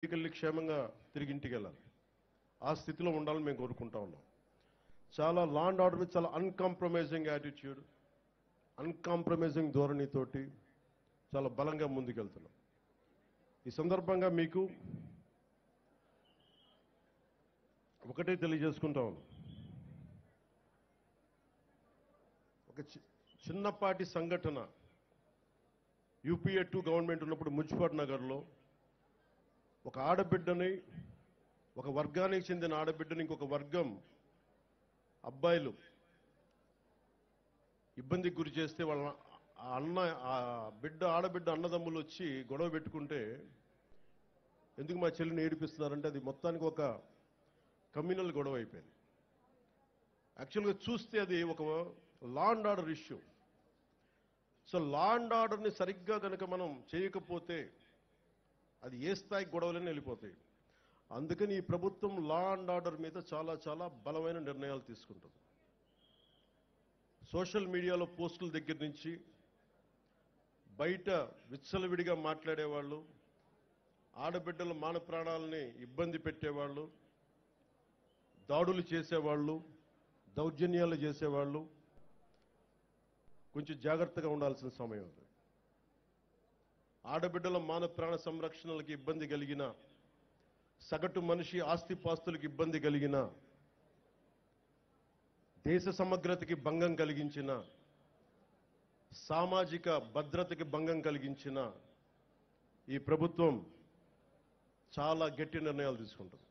ఇంటికెళ్ళి క్షేమంగా తిరిగి ఇంటికి వెళ్ళాలి. ఆ స్థితిలో ఉండాలని మేము కోరుకుంటా ఉన్నాం. చాలా లా అండ్ ఆర్డర్ మీద చాలా అన్కాంప్రమైజింగ్ యాటిట్యూడ్, అన్కాంప్రమైజింగ్ ధోరణితోటి చాలా బలంగా ముందుకెళ్తున్నాం. ఈ సందర్భంగా మీకు ఒకటే తెలియజేసుకుంటా ఉన్నాం. ఒక చిన్నపాటి సంఘటన యూపీఏ 2 గవర్నమెంట్ ఉన్నప్పుడు మున్సిపల్ నగర్లో ఒక ఆడబిడ్డని, ఒక వర్గానికి చెందిన ఆడబిడ్డని ఇంకొక వర్గం అబ్బాయిలు ఇబ్బందికి గురి చేస్తే వాళ్ళ ఆడబిడ్డ అన్నదమ్ములు వచ్చి గొడవ పెట్టుకుంటే ఎందుకు మా చెల్లిని ఏడిపిస్తున్నారంటే అది మొత్తానికి ఒక కమ్యూనల్ గొడవ అయిపోయింది. యాక్చువల్గా చూస్తే అది ఒక law and order issue. So law and ఆర్డర్ని సరిగ్గా కనుక మనం చేయకపోతే అది ఏ స్థాయి గొడవలని వెళ్ళిపోతాయి. అందుకని ఈ ప్రభుత్వం లా అండ్ ఆర్డర్ మీద చాలా చాలా బలమైన నిర్ణయాలు తీసుకుంటుంది. సోషల్ మీడియాలో పోస్టుల దగ్గర నుంచి బయట విచ్చలవిడిగా మాట్లాడేవాళ్ళు, ఆడబిడ్డల మాన ప్రాణాలని ఇబ్బంది పెట్టేవాళ్ళు, దాడులు చేసేవాళ్ళు, దౌర్జన్యాలు చేసేవాళ్ళు కొంచెం జాగ్రత్తగా ఉండాల్సిన సమయం అది. ఆడబిడ్డల మాన ప్రాణ సంరక్షణలకు ఇబ్బంది కలిగిన, సగటు మనిషి ఆస్తిపాస్తులకు ఇబ్బంది కలిగిన, దేశ సమగ్రతకి భంగం కలిగించిన, సామాజిక భద్రతకి భంగం కలిగించిన ఈ ప్రభుత్వం చాలా గట్టి నిర్ణయాలు తీసుకుంటుంది.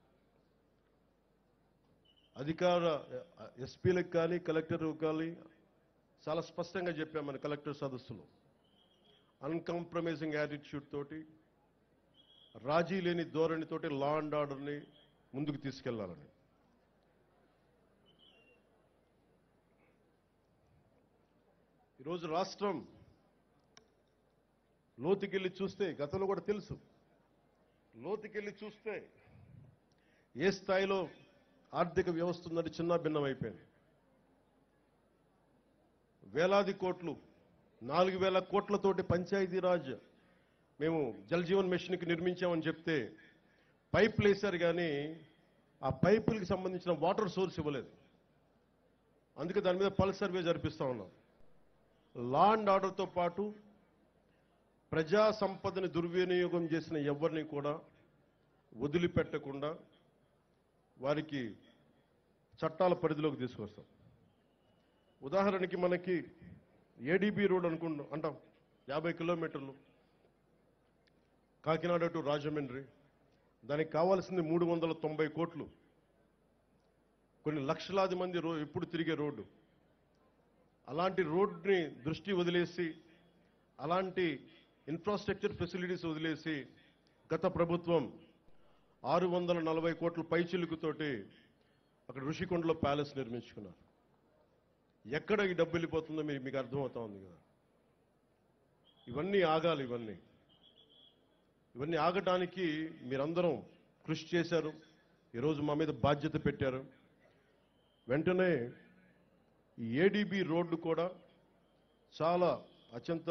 అధికార ఎస్పీలకు కానీ కలెక్టర్లకు కానీ చాలా స్పష్టంగా చెప్పామని కలెక్టర్ సదస్సులో, అన్కాంప్రమైజింగ్ యాటిట్యూడ్ తోటి, రాజీ లేని ధోరణితోటి లా అండ్ ఆర్డర్ని ముందుకు తీసుకెళ్లాలని. ఈరోజు రాష్ట్రం లోతుకెళ్ళి చూస్తే, గతంలో కూడా తెలుసు, లోతుకెళ్ళి చూస్తే ఏ స్థాయిలో ఆర్థిక వ్యవస్థ ఉందని చిన్న భిన్నం అయిపోయింది. వేలాది కోట్లు, 4,000 కోట్లతోటి పంచాయతీరాజ్ మేము జల్ జీవన్ మిషన్కి నిర్మించామని చెప్తే పైపులు వేశారు, కానీ ఆ పైపులకి సంబంధించిన వాటర్ సోర్స్ ఇవ్వలేదు. అందుకే దాని మీద పల్స్ సర్వే జరిపిస్తా ఉన్నాం. లా అండ్ ఆర్డర్తో పాటు ప్రజా సంపదని దుర్వినియోగం చేసిన ఎవరిని కూడా వదిలిపెట్టకుండా వారికి చట్టాల పరిధిలోకి తీసుకొస్తాం. ఉదాహరణకి మనకి ఏడీబీ రోడ్ అంటాం, 50 కిలోమీటర్లు కాకినాడ టు రాజమండ్రి. దానికి కావాల్సింది 390 కోట్లు. కొన్ని లక్షలాది మంది ఎప్పుడు తిరిగే రోడ్డు. అలాంటి రోడ్ని దృష్టి వదిలేసి, అలాంటి ఇన్ఫ్రాస్ట్రక్చర్ ఫెసిలిటీస్ వదిలేసి గత ప్రభుత్వం 640 కోట్ల పైచిలుకుతోటి అక్కడ ఋషికొండలో ప్యాలెస్ నిర్మించుకున్నారు. ఎక్కడ ఈ డబ్బు వెళ్ళిపోతుందో మీకు అర్థమవుతా ఉంది కదా. ఇవన్నీ ఆగాలి. ఇవన్నీ ఆగటానికి మీరందరం కృషి చేశారు. ఈరోజు మా మీద బాధ్యత పెట్టారు. వెంటనే ఈ ఏడీబీ రోడ్డు కూడా చాలా అత్యంత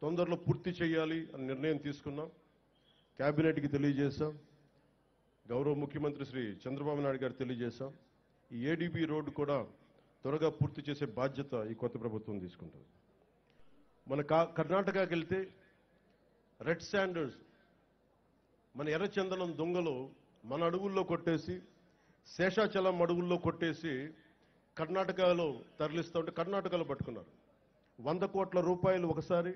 తొందరలో పూర్తి చేయాలి అని నిర్ణయం తీసుకున్నాం. కేబినెట్కి తెలియజేశాం. గౌరవ ముఖ్యమంత్రి శ్రీ చంద్రబాబు నాయుడు గారు తెలియజేశాం. ఈ ఏడీబీ రోడ్డు కూడా త్వరగా పూర్తి చేసే బాధ్యత ఈ కొత్త ప్రభుత్వం తీసుకుంటుంది. మన కర్ణాటకకి వెళ్తే రెడ్ శాండర్స్, మన ఎర్రచందనం దొంగలు మన అడవుల్లో కొట్టేసి, శేషాచలం అడవుల్లో కొట్టేసి కర్ణాటకలో తరలిస్తూ ఉంటే కర్ణాటకలో పట్టుకున్నారు. 100 కోట్ల రూపాయలు ఒకసారి,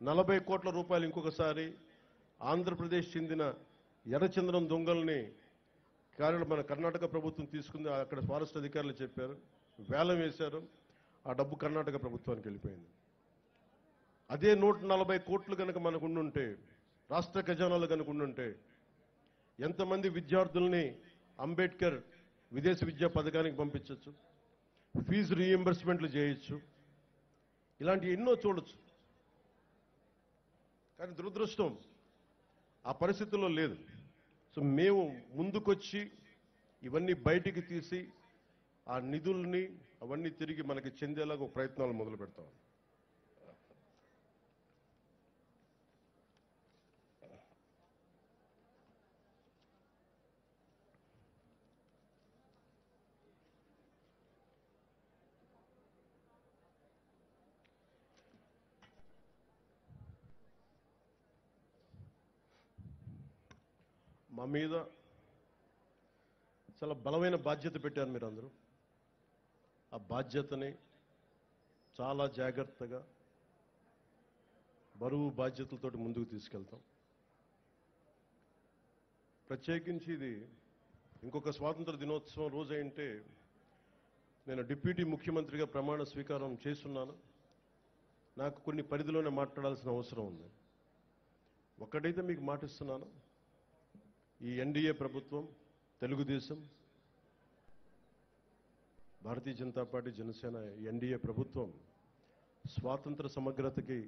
40 కోట్ల రూపాయలు ఇంకొకసారి ఆంధ్రప్రదేశ్ చెందిన ఎర్రచందనం దొంగల్ని మన కర్ణాటక ప్రభుత్వం తీసుకుంది. అక్కడ ఫారెస్ట్ అధికారులు చెప్పారు, వేలం వేశారు. ఆ డబ్బు కర్ణాటక ప్రభుత్వానికి వెళ్ళిపోయింది. అదే 140 కోట్లు కనుక మనకు ఉండుంటే, రాష్ట్ర ఖజానాలు కనుక ఉండుంటే, ఎంతమంది విద్యార్థుల్ని అంబేద్కర్ విదేశ విద్యా పథకానికి పంపించవచ్చు, ఫీజు రీఎంబర్స్మెంట్లు చేయొచ్చు, ఇలాంటి ఎన్నో చూడొచ్చు. కానీ దురదృష్టం ఆ పరిస్థితుల్లో లేదు. సో మేము ముందుకొచ్చి ఇవన్నీ బయటికి తీసి ఆ నిధుల్ని అవన్నీ తిరిగి మనకి చెందేలాగా ప్రయత్నాలు మొదలు పెడతాం. మా మీద చాలా బలమైన బాధ్యత పెట్టారు మీరందరూ. ఆ బాధ్యతని చాలా జాగ్రత్తగా బరువు బాధ్యతలతోటి ముందుకు తీసుకెళ్తాం. ప్రత్యేకించి ఇది ఇంకొక స్వాతంత్ర దినోత్సవం రోజు అంటే నేను డిప్యూటీ ముఖ్యమంత్రిగా ప్రమాణ స్వీకారం చేస్తున్నాను. నాకు కొన్ని పరిధిలోనే మాట్లాడాల్సిన అవసరం ఉంది. ఒక్కడైతే మీకు మాటిస్తున్నాను, ఈ ఎన్డీఏ ప్రభుత్వం, తెలుగుదేశం, భారతీయ జనతా పార్టీ, జనసేన ఎన్డీఏ ప్రభుత్వం స్వాతంత్ర సమగ్రతకి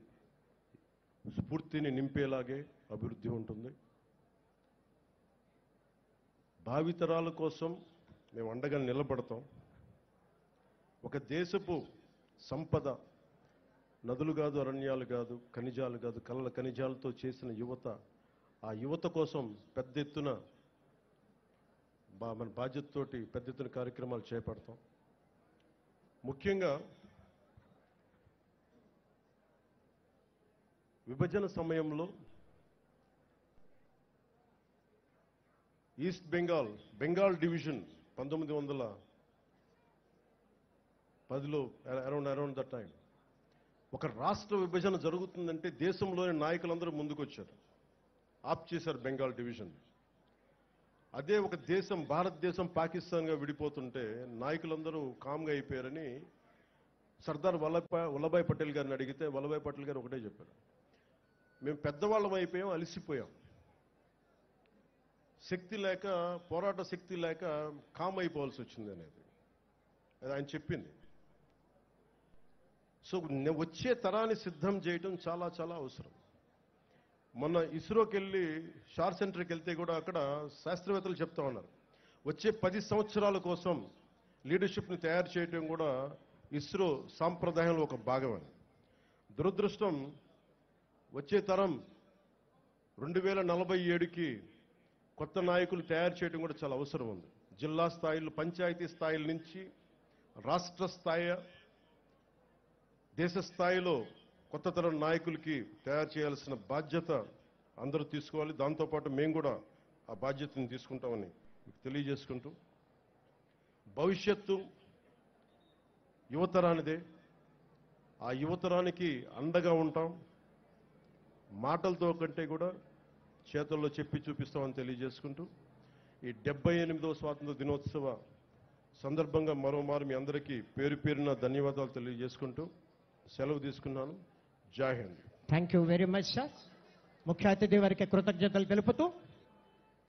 స్ఫూర్తిని నింపేలాగే అభివృద్ధి ఉంటుంది. భావితరాల కోసం మేము అండగా నిలబడతాం. ఒక దేశపు సంపద నదులు కాదు, అరణ్యాలు కాదు, ఖనిజాలు కాదు, కళ్ళ ఖనిజాలతో చేసిన యువత, ఆ యువత కోసం పెద్ద ఎత్తున మన బాధ్యతతోటి పెద్ద ఎత్తున కార్యక్రమాలు చేపడతాం. ముఖ్యంగా విభజన సమయంలో ఈస్ట్ బెంగాల్ డివిజన్ 1910లో అరౌండ్ దట్ టైం ఒక రాష్ట్ర విభజన జరుగుతుందంటే దేశంలోని నాయకులందరూ ముందుకొచ్చారు, ఆప్ చేశారు బెంగాల్ డివిజన్. అదే ఒక దేశం, భారతదేశం పాకిస్తాన్గా విడిపోతుంటే నాయకులందరూ కామ్గా అయిపోయారని సర్దార్ వల్లభాయ్ పటేల్ గారిని అడిగితే వల్లభాయ్ పటేల్ గారు ఒకటే చెప్పారు, మేము పెద్దవాళ్ళం అయిపోయాం, అలసిపోయాం, శక్తి లేక, పోరాట శక్తి లేక కామ్ అయిపోవాల్సి వచ్చింది అనేది అది ఆయన చెప్పింది. సో వచ్చే తరాన్ని సిద్ధం చేయడం చాలా చాలా అవసరం. మొన్న ఇస్రోకి వెళ్ళి షార్ సెంటర్కి వెళ్తే కూడా అక్కడ శాస్త్రవేత్తలు చెప్తా ఉన్నారు, వచ్చే 10 సంవత్సరాల కోసం లీడర్షిప్ని తయారు చేయడం కూడా ఇస్రో సాంప్రదాయంలో ఒక భాగమని. దురదృష్టం, వచ్చే తరం 2047కి కొత్త నాయకులు తయారు చేయడం కూడా చాలా అవసరం ఉంది. జిల్లా స్థాయిలో, పంచాయతీ స్థాయిల నుంచి రాష్ట్ర స్థాయి, దేశ స్థాయిలో కొత్త తరం నాయకులకి తయారు చేయాల్సిన బాధ్యత అందరూ తీసుకోవాలి. దాంతోపాటు మేము కూడా ఆ బాధ్యతను తీసుకుంటామని మీకు తెలియజేసుకుంటూ, భవిష్యత్తు యువతరానిదే, ఆ యువతరానికి అండగా ఉంటాం. మాటలతో కంటే కూడా చేతుల్లో చెప్పి చూపిస్తామని తెలియజేసుకుంటూ, ఈ 78వ స్వాతంత్ర దినోత్సవ సందర్భంగా మరోమారు మీ అందరికీ పేరు పేరున ధన్యవాదాలు తెలియజేసుకుంటూ సెలవు తీసుకున్నాను. జై Hind. Thank you very much sir. ముఖ్య అతిథి వారికి కృతజ్ఞతలు తెలుపుతూ